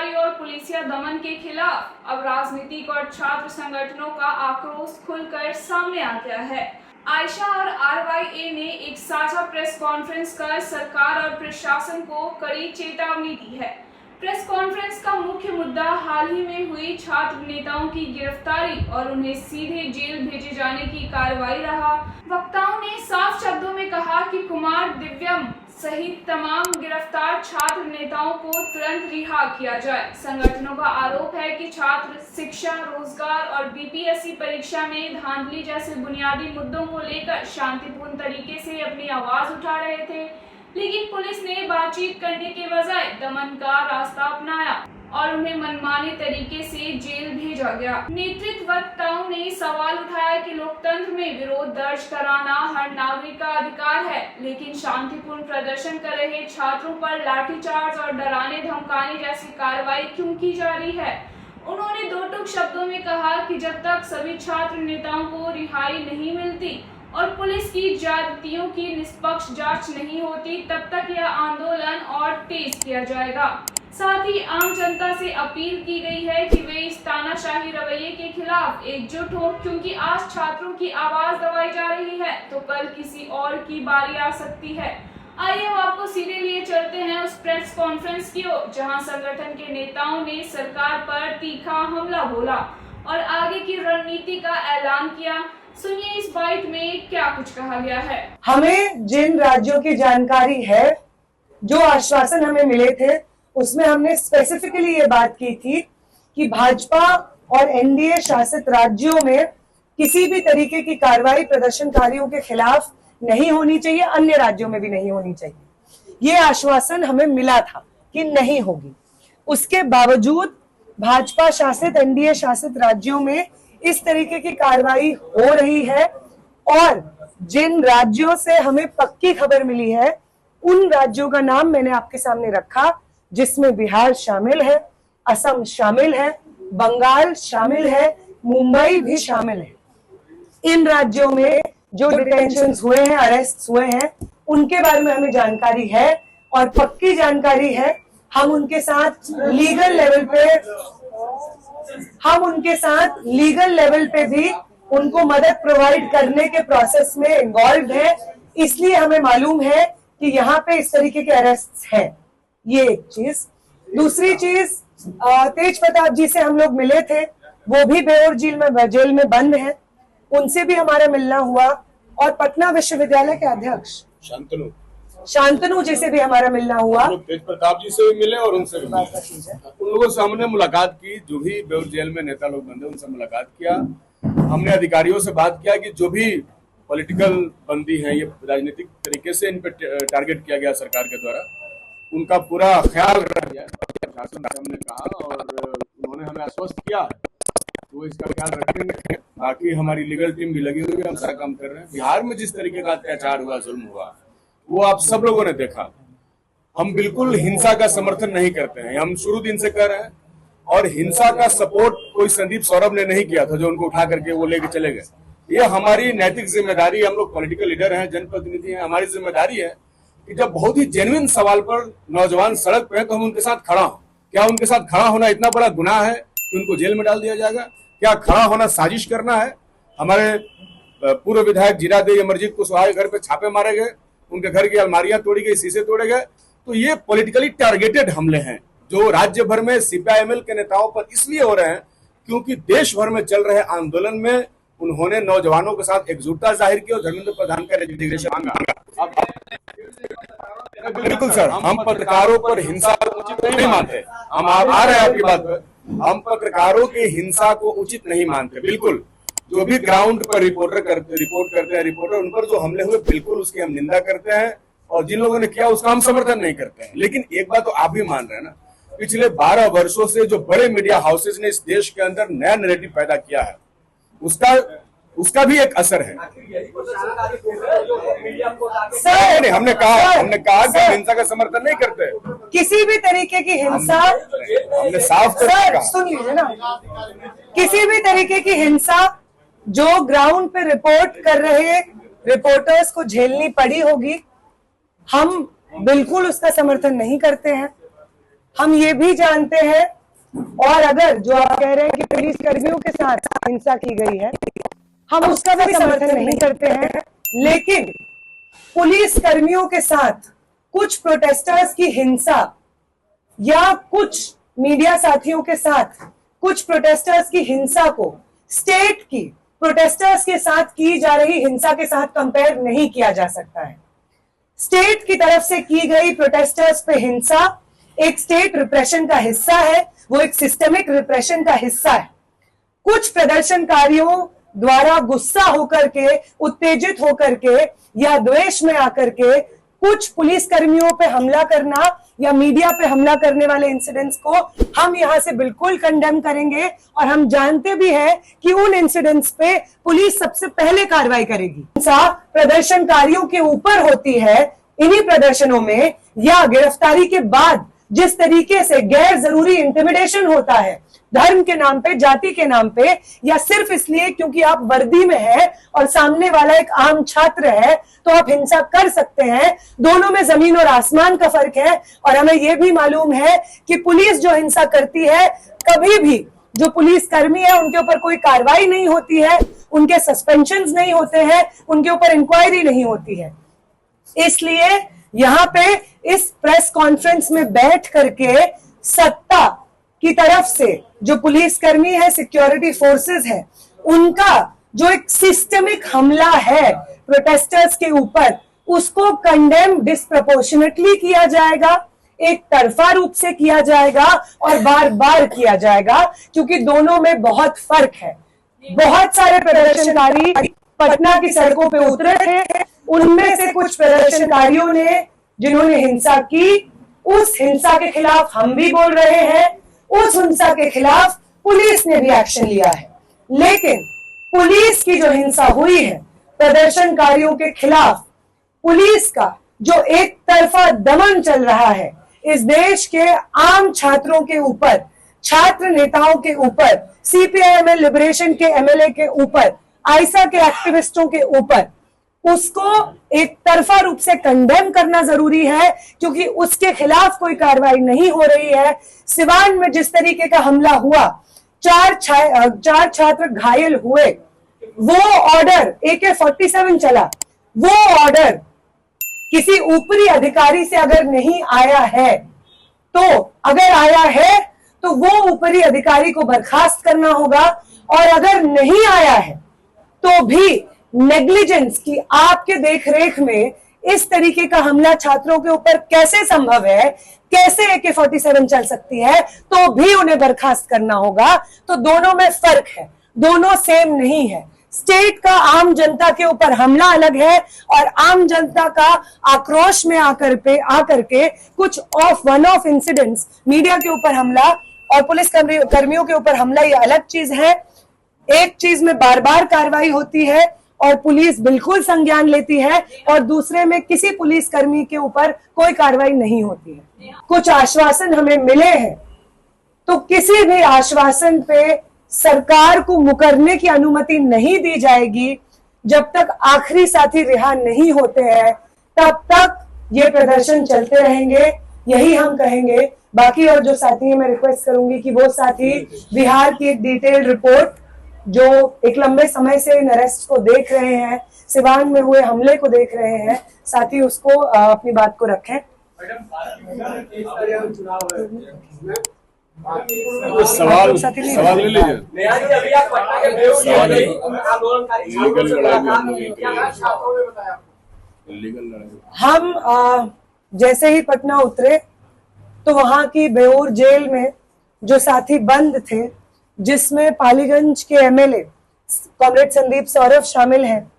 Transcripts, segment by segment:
सरकारी और पुलिसिया दमन के खिलाफ अब राजनीतिक और छात्र संगठनों का आक्रोश खुलकर सामने आ गया है। आयशा और आरवाईए ने एक साझा प्रेस कॉन्फ्रेंस कर सरकार और प्रशासन को कड़ी चेतावनी दी है। प्रेस कॉन्फ्रेंस का मुख्य मुद्दा हाल ही में हुई छात्र नेताओं की गिरफ्तारी और उन्हें सीधे जेल भेजे जाने की कार्रवाई रहा। वक्ताओं ने साफ शब्दों में कहा कि कुमार दिव्यम सहित तमाम गिरफ्तार छात्र नेताओं को तुरंत रिहा किया जाए। संगठनों का आरोप है कि छात्र शिक्षा, रोजगार और बीपीएससी परीक्षा में धांधली जैसे बुनियादी मुद्दों को लेकर शांतिपूर्ण तरीके से अपनी आवाज उठा रहे थे, लेकिन पुलिस ने बातचीत करने के बजाय दमन का रास्ता अपनाया और उन्हें मनमाने तरीके से जेल भेजा गया। नेतृत्व वक्ताओं ने सवाल उठाया कि लोकतंत्र में विरोध दर्ज कराना हर नागरिक का अधिकार है, लेकिन शांतिपूर्ण प्रदर्शन कर रहे छात्रों पर लाठीचार्ज और डराने धमकाने जैसी कार्रवाई क्यों की जा रही है। उन्होंने दो टूक शब्दों में कहा कि जब तक सभी छात्र नेताओं को रिहाई नहीं मिलती और पुलिस की ज्यादतियों की निष्पक्ष जांच नहीं होती, तब तक यह आंदोलन और तेज किया जाएगा। साथ ही आम जनता से अपील की गई है कि वे इस तानाशाही रवैये के खिलाफ एकजुट हो, क्योंकि आज छात्रों की आवाज दबाई जा रही है तो कल किसी और की बारी आ सकती है। आइए हम आपको सीधे लिए चलते हैं उस प्रेस कॉन्फ्रेंस की ओर जहां संगठन के नेताओं ने सरकार पर तीखा हमला बोला और आगे की रणनीति का ऐलान किया। सुनिए इस बाइट में क्या कुछ कहा गया है। हमें जिन राज्यों की जानकारी है, जो आश्वासन हमें मिले थे, उसमें हमने स्पेसिफिकली ये बात की थी कि भाजपा और एनडीए शासित राज्यों में किसी भी तरीके की कार्रवाई प्रदर्शनकारियों के खिलाफ नहीं होनी चाहिए, अन्य राज्यों में भी नहीं होनी चाहिए। ये आश्वासन हमें मिला था कि नहीं होगी। उसके बावजूद भाजपा शासित, एनडीए शासित राज्यों में इस तरीके की कार्रवाई हो रही है और जिन राज्यों से हमें पक्की खबर मिली है उन राज्यों का नाम मैंने आपके सामने रखा, जिसमें बिहार शामिल है, असम शामिल है, बंगाल शामिल है, मुंबई भी शामिल है। इन राज्यों में जो डिटेंशंस हुए हैं, अरेस्ट हुए हैं, उनके बारे में हमें जानकारी है और पक्की जानकारी है। हम उनके साथ लीगल लेवल पे भी उनको मदद प्रोवाइड करने के प्रोसेस में इन्वॉल्व है। इसलिए हमें मालूम है कि यहाँ पे इस तरीके के अरेस्ट हैं। ये एक चीज। दूसरी चीज, तेज प्रताप जी से हम लोग मिले थे, वो भी बेउर जेल में बंद हैं, उनसे भी हमारा मिलना हुआ और पटना विश्वविद्यालय के अध्यक्ष शांतनु जी से भी हमारा मिलना हुआ। तेज प्रताप जी से भी मिले और उनसे भी मिले। उन लोगों से हमने मुलाकात की, जो भी बेउर जेल में नेता लोग बंदे उनसे मुलाकात किया। हमने अधिकारियों से बात किया कि जो भी पॉलिटिकल बंदी हैं, ये राजनीतिक तरीके से इन पे टारगेट किया गया सरकार के द्वारा, उनका पूरा ख्याल रखा गया। हमने कहा और उन्होंने हमें आश्वस्त किया वो इसका ख्याल रखेंगे। बाकी हमारी लीगल टीम भी लगी हुई है, हम सारा काम कर रहे हैं। बिहार में जिस तरीके का अत्याचार हुआ, जुल्म हुआ, वो आप सब लोगों ने देखा। हम बिल्कुल हिंसा का समर्थन नहीं करते हैं, हम शुरू दिन से कर रहे हैं। और हिंसा का सपोर्ट कोई संदीप सौरभ ने नहीं किया था जो उनको उठा करके वो लेके चले गए। ये हमारी नैतिक जिम्मेदारी, हम लोग पॉलिटिकल लीडर हैं, जनप्रतिनिधि हैं, हमारी जिम्मेदारी है कि जब बहुत ही जेन्युइन सवाल पर नौजवान सड़क पे हैं तो हम उनके साथ खड़ा हो। क्या उनके साथ खड़ा होना इतना बड़ा गुनाह है कि उनको जेल में डाल दिया जाएगा? क्या खड़ा होना साजिश करना है? हमारे पूर्व विधायक जीरादेई अमरजीत कुशवाहा के घर पे छापे मारे गए, उनके घर की अलमारियां तोड़ी गई, शीशे तोड़े गए। तो ये पॉलिटिकली टारगेटेड हमले हैं जो राज्य भर में सीपीआईएमएल के नेताओं पर इसलिए हो रहे हैं क्योंकि देश भर में चल रहे आंदोलन में उन्होंने नौजवानों के साथ एकजुटता जाहिर की और धर्मेंद्र प्रधान का रेजिग्नेशन मांगा। बिल्कुल सर, हम पत्रकारों पर हिंसा को उचित नहीं मानते। हम आ रहे हैं आपकी बात पर। हम पत्रकारों की हिंसा को उचित नहीं मानते। बिल्कुल जो भी ग्राउंड पर रिपोर्ट करते हैं रिपोर्टर, उन पर जो हमले हुए बिल्कुल उसकी हम निंदा करते हैं और जिन लोगों ने किया उसका हम समर्थन नहीं करते हैं। लेकिन एक बात तो आप भी मान रहे हैं ना, पिछले 12 वर्षों से जो बड़े मीडिया हाउसेज ने इस देश के अंदर नया नैरेटिव पैदा किया है, उसका भी एक असर है। हमने कहा कि हिंसा का समर्थन नहीं करते। किसी भी तरीके की हिंसा, हमने साफ कर सुन लीजिए ना, किसी भी तरीके की हिंसा जो ग्राउंड पे रिपोर्ट कर रहे रिपोर्टर्स को झेलनी पड़ी होगी, हम बिल्कुल उसका समर्थन नहीं करते हैं। हम ये भी जानते हैं, और अगर जो आप कह रहे हैं कि पुलिस कर्मियों के साथ हिंसा की गई है, हम उसका भी समर्थन नहीं करते हैं, लेकिन पुलिस कर्मियों के साथ कुछ प्रोटेस्टर्स की हिंसा या कुछ मीडिया साथियों के साथ कुछ प्रोटेस्टर्स की हिंसा को स्टेट की प्रोटेस्टर्स के साथ की जा रही हिंसा के साथ कंपेयर नहीं किया जा सकता है। स्टेट की तरफ से की गई प्रोटेस्टर्स पे हिंसा एक स्टेट रिप्रेशन का हिस्सा है, वो एक सिस्टमिक रिप्रेशन का हिस्सा है। कुछ प्रदर्शनकारियों द्वारा गुस्सा होकर के, उत्तेजित होकर के या द्वेष में आकर के कुछ पुलिस कर्मियों पे हमला करना या मीडिया पे हमला करने वाले इंसिडेंट्स को हम यहां से बिल्कुल कंडेम करेंगे, और हम जानते भी हैं कि उन इंसिडेंट्स पे पुलिस सबसे पहले कार्रवाई करेगी। हिंसा प्रदर्शनकारियों के ऊपर होती है इन्हीं प्रदर्शनों में, या गिरफ्तारी के बाद जिस तरीके से गैर जरूरी इंटिमिडेशन होता है धर्म के नाम पे, जाति के नाम पे, या सिर्फ इसलिए क्योंकि आप वर्दी में हैं और सामने वाला एक आम छात्र है तो आप हिंसा कर सकते हैं। दोनों में जमीन और आसमान का फर्क है। और हमें यह भी मालूम है कि पुलिस जो हिंसा करती है, कभी भी जो पुलिस कर्मी है उनके ऊपर कोई कार्रवाई नहीं होती है, उनके सस्पेंशंस नहीं होते हैं, उनके ऊपर इंक्वायरी नहीं होती है। इसलिए यहां पे इस प्रेस कॉन्फ्रेंस में बैठ करके सत्ता की तरफ से जो पुलिसकर्मी है, सिक्योरिटी फोर्सेस है, उनका जो एक सिस्टमिक हमला है प्रोटेस्टर्स के ऊपर, उसको कंडेम डिस्प्रपोर्शनेटली किया जाएगा, एक तरफा रूप से किया जाएगा और बार बार किया जाएगा, क्योंकि दोनों में बहुत फर्क है। बहुत सारे प्रदर्शनकारी पटना की सड़कों पे उतरे थे, उनमें से कुछ प्रदर्शनकारियों ने जिन्होंने हिंसा की, उस हिंसा के खिलाफ हम भी बोल रहे हैं, उस हिंसा के खिलाफ पुलिस ने भी एक्शन लिया है। लेकिन पुलिस की जो हिंसा हुई है प्रदर्शनकारियों के खिलाफ, पुलिस का जो एक तरफा दमन चल रहा है इस देश के आम छात्रों के ऊपर, छात्र नेताओं के ऊपर, सीपीआई लिबरेशन के एमएलए के ऊपर, आयसा के एक्टिविस्टों के ऊपर, उसको एक तरफा रूप से कंडेम करना जरूरी है, क्योंकि उसके खिलाफ कोई कार्रवाई नहीं हो रही है। सिवान में जिस तरीके का हमला हुआ, चार छात्र घायल हुए, वो ऑर्डर AK-47 चला, वो ऑर्डर किसी ऊपरी अधिकारी से अगर नहीं आया है, तो अगर आया है तो वो ऊपरी अधिकारी को बर्खास्त करना होगा, और अगर नहीं आया है तो भी नेग्लिजेंस की आपके देखरेख में इस तरीके का हमला छात्रों के ऊपर कैसे संभव है, कैसे AK-47 चल सकती है, तो भी उन्हें बर्खास्त करना होगा। तो दोनों में फर्क है, दोनों सेम नहीं है। स्टेट का आम जनता के ऊपर हमला अलग है, और आम जनता का आक्रोश में आकर के कुछ वन ऑफ इंसिडेंट्स, मीडिया के ऊपर हमला और पुलिस कर्मियों के ऊपर हमला, ये अलग चीज है। एक चीज में बार बार कार्रवाई होती है और पुलिस बिल्कुल संज्ञान लेती है, और दूसरे में किसी पुलिस कर्मी के ऊपर कोई कार्रवाई नहीं होती है। कुछ आश्वासन हमें मिले हैं, तो किसी भी आश्वासन पे सरकार को मुकरने की अनुमति नहीं दी जाएगी। जब तक आखिरी साथी रिहा नहीं होते हैं तब तक ये प्रदर्शन चलते रहेंगे, यही हम कहेंगे। बाकी और जो साथी है, मैं रिक्वेस्ट करूंगी कि वो साथी बिहार की एक डिटेल रिपोर्ट, जो एक लंबे समय से इन अरेस्ट को देख रहे हैं, सिवान में हुए हमले को देख रहे हैं, साथी उसको अपनी बात को रखें। सवाल ले लीजिए। हम जैसे ही पटना उतरे तो वहां की बेऊर जेल में जो साथी बंद थे, जिसमें पालीगंज के एमएलए कॉमरेड संदीप सौरभ शामिल हैं,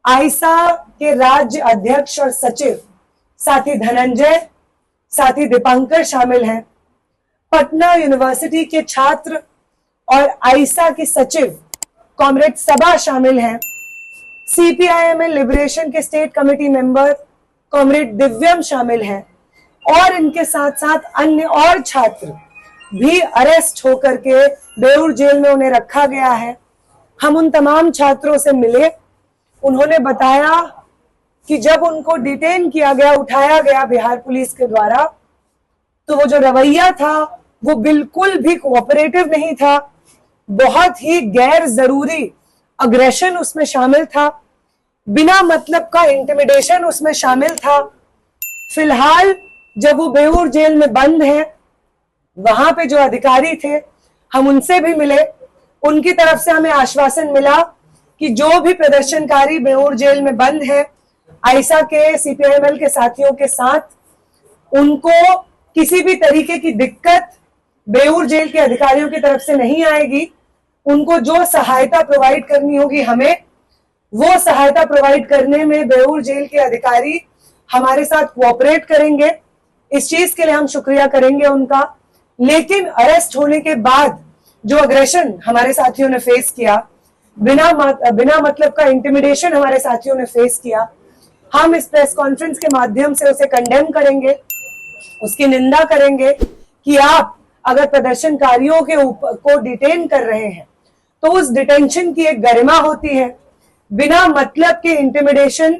आयसा के राज्य अध्यक्ष और सचिव साथी धनंजय, साथी दीपांकर शामिल हैं, पटना यूनिवर्सिटी के छात्र और आयसा के सचिव कॉमरेड सबा शामिल हैं, सीपीआईएमएल लिबरेशन के स्टेट कमेटी मेंबर कॉमरेड दिव्यम शामिल हैं, और इनके साथ साथ अन्य और छात्र भी अरेस्ट होकर के बेऊर जेल में उन्हें रखा गया है। हम उन तमाम छात्रों से मिले, उन्होंने बताया कि जब उनको डिटेन किया गया, उठाया गया बिहार पुलिस के द्वारा, तो वो जो रवैया था वो बिल्कुल भी कोऑपरेटिव नहीं था, बहुत ही गैर जरूरी अग्रेशन उसमें शामिल था, बिना मतलब का इंटिमिडेशन उसमें शामिल था। फिलहाल जब वो बेऊर जेल में बंद है, वहां पे जो अधिकारी थे हम उनसे भी मिले, उनकी तरफ से हमें आश्वासन मिला कि जो भी प्रदर्शनकारी बेऊर जेल में बंद है, आयशा के सीपीआईएमएल के साथियों के साथ, उनको किसी भी तरीके की दिक्कत बेऊर जेल के अधिकारियों की तरफ से नहीं आएगी। उनको जो सहायता प्रोवाइड करनी होगी हमें, वो सहायता प्रोवाइड करने में बेऊर जेल के अधिकारी हमारे साथ कोऑपरेट करेंगे। इस चीज के लिए हम शुक्रिया करेंगे उनका। लेकिन अरेस्ट होने के बाद जो अग्रेशन हमारे साथियों ने फेस किया, बिना मतलब का इंटिमिडेशन हमारे साथियों ने फेस किया, हम इस प्रेस कॉन्फ्रेंस के माध्यम से उसे कंडेम करेंगे, उसकी निंदा करेंगे कि आप अगर प्रदर्शनकारियों के ऊपर को डिटेन कर रहे हैं तो उस डिटेंशन की एक गरिमा होती है। बिना मतलब के इंटिमिडेशन,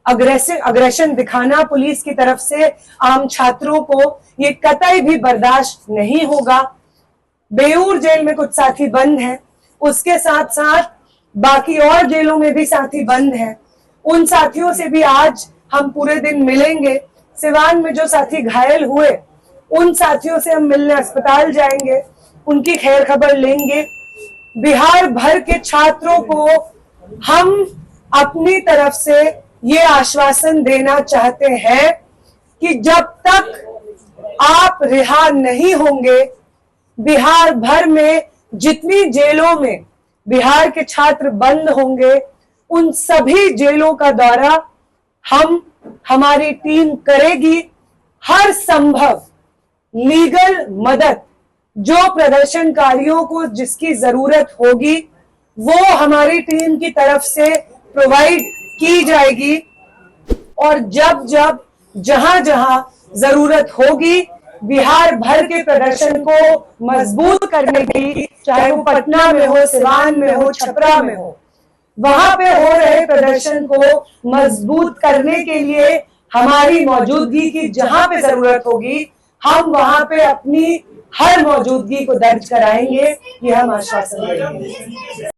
अग्रेशन दिखाना पुलिस की तरफ से आम छात्रों को ये कतई भी बर्दाश्त नहीं होगा। बेऊर जेल में कुछ साथी बंद हैं, उसके साथ साथ बाकी और जेलों में भी साथी बंद हैं। उन साथियों से भी आज हम पूरे दिन मिलेंगे। सिवान में जो साथी घायल हुए, उन साथियों से हम मिलने अस्पताल जाएंगे, उनकी खैर खबर लेंगे। बिहार भर के छात्रों को हम अपनी तरफ से ये आश्वासन देना चाहते हैं कि जब तक आप रिहा नहीं होंगे, बिहार भर में जितनी जेलों में बिहार के छात्र बंद होंगे, उन सभी जेलों का दौरा हमारी टीम करेगी। हर संभव लीगल मदद जो प्रदर्शनकारियों को जिसकी जरूरत होगी, वो हमारी टीम की तरफ से प्रोवाइड की जाएगी। और जब जहां जहां जरूरत होगी, बिहार भर के प्रदर्शन को मजबूत करने की, चाहे वो पटना में हो, सिवान में हो, छपरा में हो, वहां पे हो रहे प्रदर्शन को मजबूत करने के लिए हमारी मौजूदगी की जहां पे जरूरत होगी, हम वहां पे अपनी हर मौजूदगी को दर्ज कराएंगे, ये हम आश्वासन देंगे।